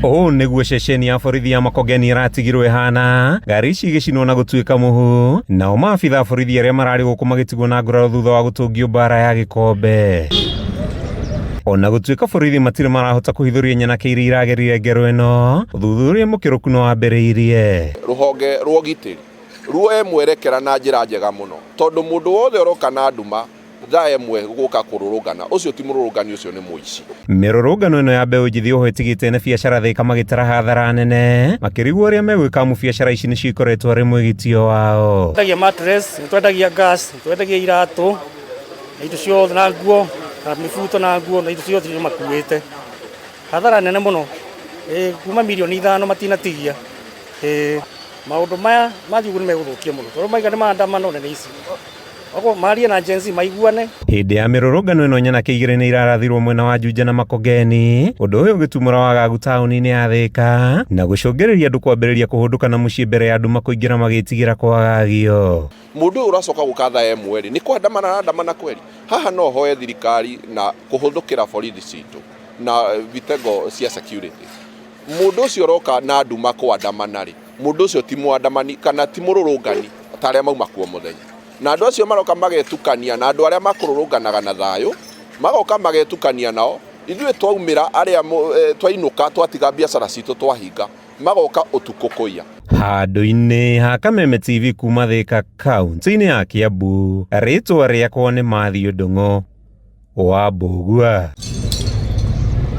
O niguo ceceni ya borithi ya Makongeni iratigirwo ihana ngari ici igicinwo na gutuika muhu nao maabitha borithi aria marari guku magitigwo na nguraro thutha wa gutungio mbara ya gikombe. Ona gutuika borithi matire marahota kuhithuria nyanake iria iragerire ngero ino uthuthuria mukiruku no wambiriirie. Ruhonge rwa ugitiri ruo mwerekera na njira njega muno tondu mundu wothe uroka na nduma thaa imwe guka kururungana ucio ti mururungani ucio ni muici. Mirurungano ino ya mbeu njithi oho itigite ne biacara Thika magitara hathara nene makirigwo aria megwika mu biacara ici nicikoretwo ari mwigitio wao. Twendagia mattress, twendagia gas, twendagia iratu, na indo ciothe na nguo, na mibuto na nguo, na indo ciothe iria makuite. Hathara nene muno. Kuma milioni 5 matinatigia. Maundu maya mathiu ni meguthukia muno. Toro maiga ni maandamano nene ici. Oko maria na agency maiguane. Hindi ya mirurungano ino nyanake igire ni irarathirwo mwena wa Juja na Makongeni undu uyu ugitumura wagagu tauni-ini ya Thika na gucungiriria andu kwambiriria kuhunduka na mucii mbere ya andu makuingira magitigira kwagagio. Mundu urashoka gukatha emwe ni kwandamana kweli. Haha no hoye thirikari na kuhuthukira borithi citu na vitego cia security. Mundu ucio roka na nduma kwandamana ri mundu ucio ti mwandamani kana ti mururungani taria mauma kuo muthenya. Na andu acio maroka magetukania na andu aria makururunganaga na thayo magoka magetukania nao ithuĩ twaumĩra aria twainuka twatiga biacara citu twahinga magoka utuku kuia. Handu-ini ha Kameme TV kuma Thika kaunti-ini ya Kiambu ritwa riakwa ni Mathew Ndung'u wa Mbugua.